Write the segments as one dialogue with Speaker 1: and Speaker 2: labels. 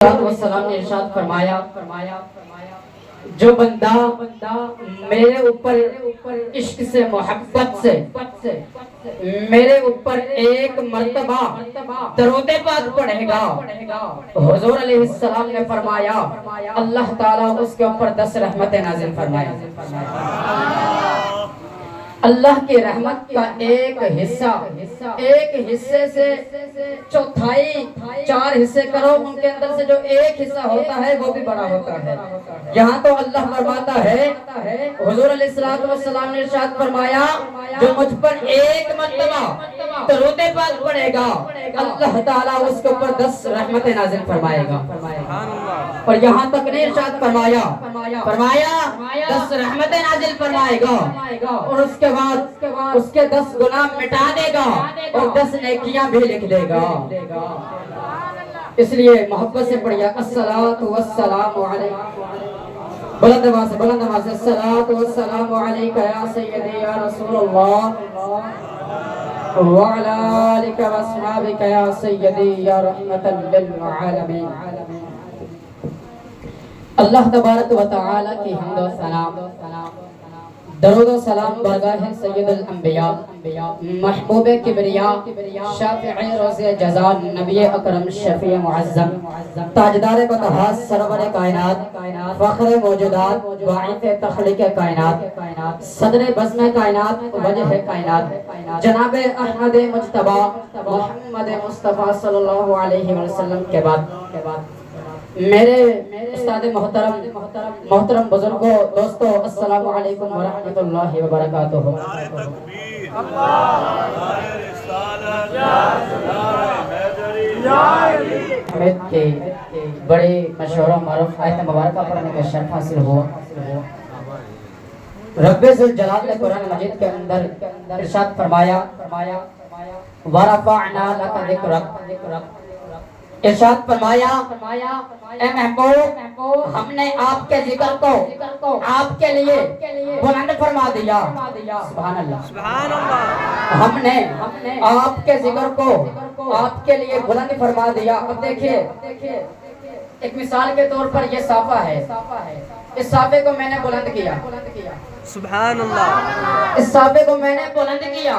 Speaker 1: والسلام نے ارشاد فرمایا جو بندہ میرے اوپر عشق سے محبت سے میرے اوپر ایک مرتبہ درود پاک پڑھے گا، حضور علیہ السلام نے فرمایا اللہ تعالیٰ اس کے اوپر 10 رحمتیں نازل فرمائے۔ اللہ کی رحمت کا ایک حصے سے چوتھائی 4 حصے کرو، ان کے اندر سے جو ایک حصہ ہوتا ہے وہ بھی بڑا ہوتا ہے۔ یہاں تو اللہ فرماتا ہے، حضور علیہ السلام نے ارشاد فرمایا جو مجھ پر ایک مرتبہ درود پاک پڑھے گا اللہ تعالیٰ اس کے اوپر 10 رحمتیں نازل فرمائے گا۔ اور یہاں تک نہیں ارشاد فرمایا 10 رحمتیں نازل فرمائے گا اور اس کے بعد اس کے 10 گناہ مٹا دے گا اور 10 نیکیاں بھی لکھ دے گا۔ اس لیے محبت سے پڑھیا الصلاۃ والسلام علیک، بلند آواز سے الصلاۃ والسلام علیک یا سیدی یا رسول اللہ وعلی آلک واصحابک یا سیدی یا رحمت للعالمین۔ اللہ تبارک و تعالی کی حمد و ثنا، درود و سلام برگاہ سید الانبیاء محبوب کبریا شافع روز جزا نبی اکرم شفیع معظم تاجدار بطحا سرور کائنات فخر موجودات باعث تخلیق کائنات صدر بزم کائنات وجہ کائنات جناب احمد مجتبی محمد مصطفیٰ صلی اللہ علیہ وسلم کے بعد میرے استاد محترم بزرگوں دوستوں السلام علیکم ورحمۃ اللہ وبرکاتہ۔ حمید کے بڑے مشہور و معروف آیت مبارکہ پڑھنے کا شرف حاصل ہوا۔ رب ذوالجلال نے قرآن مجید کے اندر ارشاد فرمایا وَرَفَعْنَا لَكَ ذِكْرَكَ، ارشاد فرمایا اے محبوب ہم نے آپ کے ذکر کو آپ کے لیے بلند فرما دیا۔ سبحان اللہ، ہم نے آپ کے ذکر کو آپ کے لیے بلند فرما دیا۔ اب دیکھیے ایک مثال کے طور پر یہ صافہ ہے، اس صافے کو میں نے بلند کیا،
Speaker 2: سبحان اللہ،
Speaker 1: اس صافے کو میں نے بلند کیا،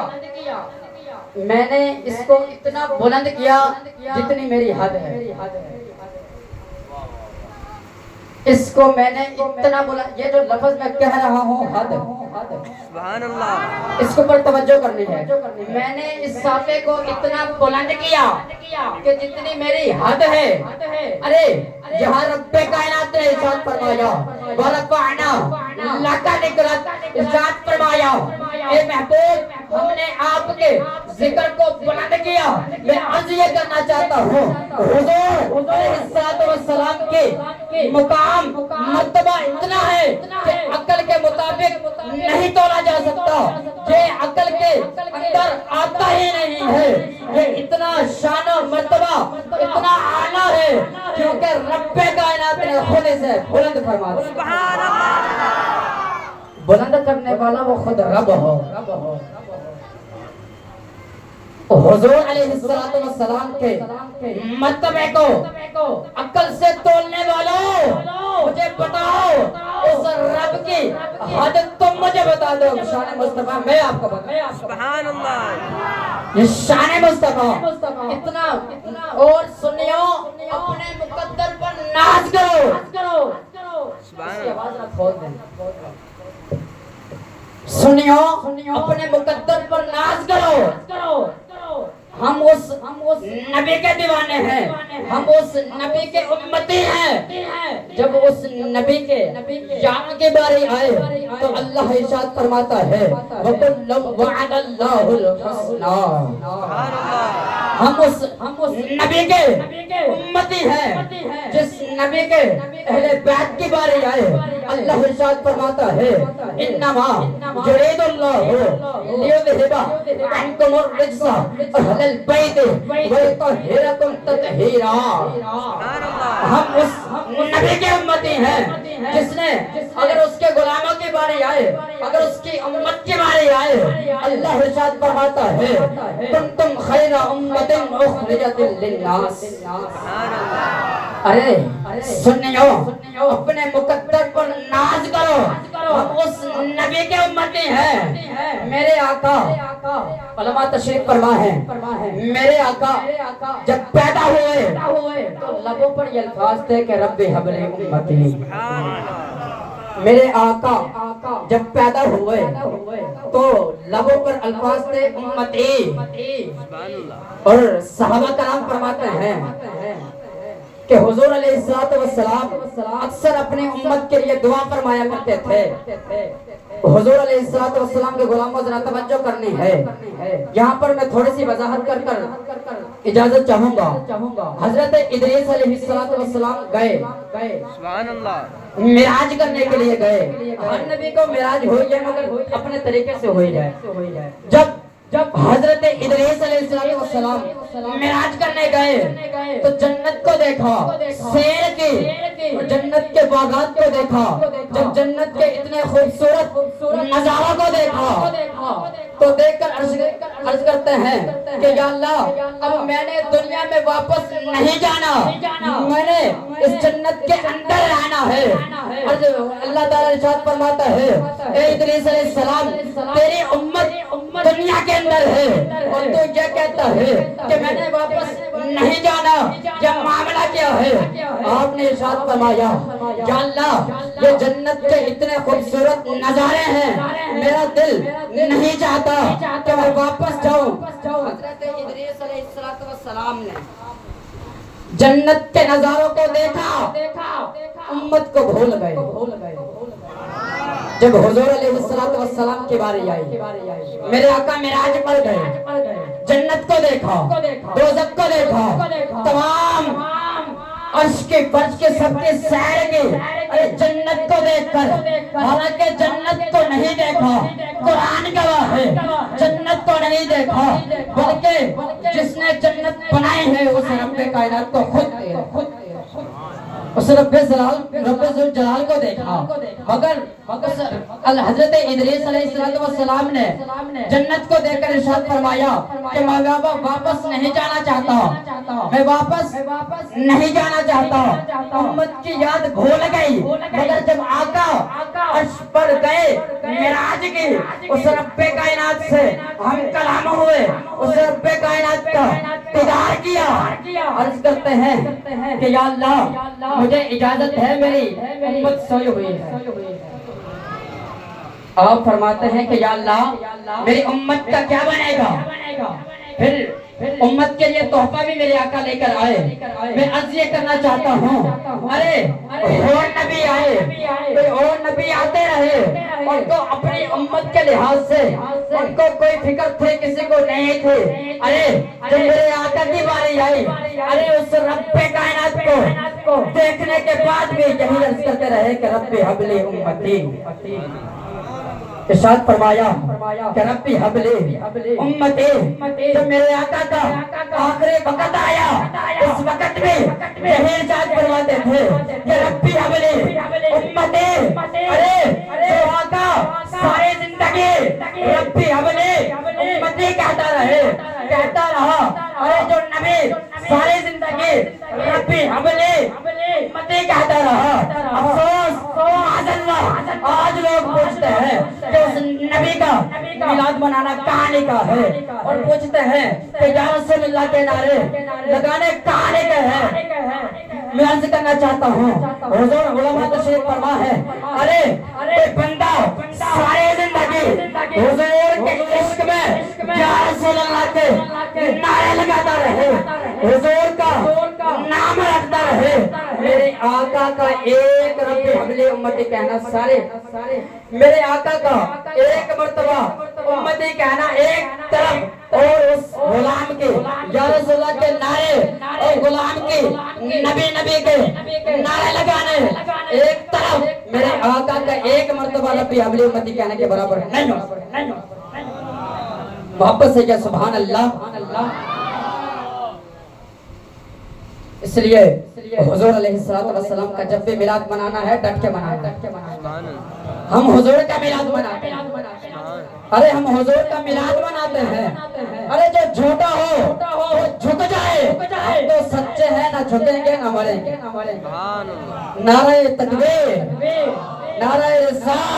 Speaker 1: میں نے اس کو اتنا بلند کیا جتنی میری حد ہے، اس کو میں نے اتنا بلند، یہ جو لفظ میں کہہ رہا ہوں حد،
Speaker 2: سبحان اللہ،
Speaker 1: اس کے اوپر توجہ کرنی ہے۔ میں نے اس صافے کو اتنا بلند کیا کہ جتنی میری حد ہے۔ ارے یہاں رب کائنات نے ارشاد فرمایا وَرَفَعْنَا لَكَ ذِكْرَكَ، ارشاد فرمایا اے محبوب ہم نے آپ کے ذکر کو بلند کیا۔ میں عرض یہ کرنا چاہتا ہوں حضور علیہ السلام کے مقام مرتبہ اتنا ہے کہ عقل کے مطابق نہیں تولا جا سکتا، یہ عقل کے اندر آتا ہی نہیں ہے۔ یہ اتنا شان و مرتبہ اتنا اعلیٰ ہے کیونکہ رب کائنات نے خود اسے بلند فرما دیا۔
Speaker 2: سبحان اللہ،
Speaker 1: بلند کرنے والا وہ خود رب ہو۔ حضور علیہ السلام کے مرتبے کو عقل سے تولنے والوں مجھے بتاؤ اس رب کی حد تم مجھے بتا دو۔ شان مصطفیٰ میں آپ کو بتاؤں،
Speaker 2: سبحان اللہ،
Speaker 1: یہ شان مصطفیٰ اتنا۔ اور سنیو اپنے مقدر پر ناز کرو،
Speaker 2: سبحان
Speaker 1: اس کی
Speaker 2: اللہ،
Speaker 1: آواز نہ کھول دیں۔ سنیو اپنے مقدر پر ناز کرو، ہم اس نبی کے دیوانے ہیں، ہم اس نبی کے امتی ہیں۔ جب اس نبی کے یہاں کی باری آئے تو اللہ ارشاد فرماتا ہے وَكُلًّا وَعَدَ اللَّهُ الْحُسْنَىٰ، ہم اس نبی کے امتی ہیں۔ جس نبی کے اہل بیت کی باری آئے اللہ ارشاد فرماتا ہے انما یرید اللہ لیذھب عنکم الرجس اہل البیت ویطہرکم تطہیرا۔ ہم اس نبی کے امتی ہیں جس نے اگر اس کے غلاموں کی باری آئے، اگر اس کی امت کی باری آئے اللہ ارشاد فرماتا ہے کنتم خیر امت اخرجت للناس،
Speaker 2: سبحان اللہ،
Speaker 1: अरे सुनियो, अपने मुकद्दर पर नाज करो, हम उस नबी के उम्मती हैं। मेरे आका उलमा तशरीफ फरमा है, मेरे आका जब पैदा हुए तो लबों पर ये अल्फाज थे कि रब्बी हबली उम्मती। मेरे आका जब पैदा हुए तो लबों पर अल्फाज थे उम्मती। और सहाबा कराम फरमाते हैं कि हुजूर अलैहिस्सलातु वस्सलाम अक्सर अपनी उम्मत के लिए दुआ फरमाया करते थे। हुजूर अलैहिस्सलातु वस्सलाम के गुलामों जरा तवज्जो करनी है, यहाँ पर मैं थोड़ी सी वजाहत कर इजाजत चाहूंगा। हजरत इदरीस अलैहिस्सलातु वस्सलाम गए
Speaker 2: सुभान अल्लाह
Speaker 1: मिराज करने के लिए गए। हर नबी को मिराज हुई है मगर अपने तरीके से हुई है। जब हजरत इदरीस अलैहिस्सलाम मिराज करने गए तो जन्नत को देखा, शेर की और जन्नत के बागात को देखा। जब जन्नत के इतने खूबसूरत नजारों को देखा तो देखकर अर्ज करते हैं कि या अल्लाह, अब मैंने दुनिया में वापस नहीं जाना, मैंने इस जन्नत के अंदर रहना है। अल्लाह ताला इरशाद फरमाता है, ए इदरीस अलैहिस्सलाम, तेरी उम्मत दुनिया के अंदर है और तू ये कहता है कि मैंने वापस नहीं जाना, यह मामला क्या है? आपने इरशाद फरमाया, या अल्लाह, ये जन्नत के इतने खूबसूरत नजारे हैं, मेरा दिल नहीं चाहता कि मैं वापस जाऊं। हजरत इदरीस अलैहिस्सलाम ने जन्नत के नजारों को देखा, उम्मत को भूल गए। जब हुजूर अलैहिस्सलातु वस्सलाम की बारी आई, मेरे आका मिराज पर गए, जन्नत को देखा, दोज़ख को देखा, तमाम अर्श के फर्श के सबके सैर के। अरे जन्नत को देखकर, हालांकि जन्नत को नहीं देखा, कुरान गवाह है, जन्नत को नहीं देखा, बल्कि जिसने जन्नत बनाई है उस रब्बे कायनात को खुद उस रब्बे जलाल को देखा। मगर हजरत इदरीस अलैहिस्सलाम ने जन्नत को देखकर इरशाद फरमाया कि मैं वापस नहीं जाना चाहता, मैं वापस नहीं जाना चाहता। उम्मत की याद भूल गई, मगर जब आका अर्श पर गए मिराज की, उस रब्बे कायनात से हम कलाम हुए, उस रब्बे कायनात का दीदार किया। अर्ज करते हैं कि या अल्लाह, मुझे इजाजत है, मेरी उम्मत सोई हुई है। आप फरमाते हैं कि या अल्लाह, मेरी उम्मत का क्या बनेगा? फिर उम्मत के लिए तोहफा भी मेरे आका लेकर आए। मैं अर्ज ये करना चाहता हूँ, अरे और नबी आए, कोई और नबी आते रहे, उनको अपनी उम्मत के लिहाज से उनको कोई फिक्र थे किसी को नहीं थे। अरे जब मेरे आका की बारी आई, अरे उस रब्बे कायनात को देखने के बाद भी यही अर्ज करते रहे कि रब्बी हबली उम्मती। इरशाद फरमाया कि रब्बी हबली उम्मती। जब मेरे आका का आखिरी वक्त आया, उस वक्त में यही इरशाद फरमाते थे कि रब्बी हबली उम्मती। अरे जो आका सारी जिंदगी रब्बी हबली उम्मती कहता रहा, अरे जो नबी सारी जिंदगी रब्बी हबली उम्मती कहता रहा। अफसोस माज़अल्लाह, आज लोग पूछते हैं कि उस नबी का मिलाद मनाना कहाँ लिखा है, और पूछते हैं कि या रसूलुल्लाह के नारे लगाने कहाँ लिखे हैं। मैं अर्ज करना चाहता हूँ, हुजूर उलमा तशरीफ फरमा है, अरे बंदा सारी जिंदगी हुजूर के इश्क में या रसूलुल्लाह के नारे लगाता रहे, हुजूर का नाम रखता रहे, मेरे आका का एक रब्बी हबली उम्मती कहना सारे, मेरे आका का एक मर्तबा उम्मती कहना एक तरफ, और उस गुलाम के या रसूलुल्लाह के नारे और गुलाम के नबी के नारे लगाने एक तरफ, मेरे आका का एक मर्तबा रब्बी हबली उम्मती कहने के बराबर नहीं हो। वापस से क्या सुभान अल्लाह। इसलिए हुजूर अलैहिस्सलातु वस्सलाम का जब भी मिलाद मनाना है, डट के मनाना है। हम हुजूर का मिलाद मनाते हैं। अरे हम हुजूर का मिलाद मनाते हैं। अरे जो झूठा हो वो झुक जाए। हम तो सच्चे हैं, ना झुकेंगे ना मरेंगे।
Speaker 2: सुभान अल्लाह।
Speaker 1: नारे तकबीर, नारे रिसालत।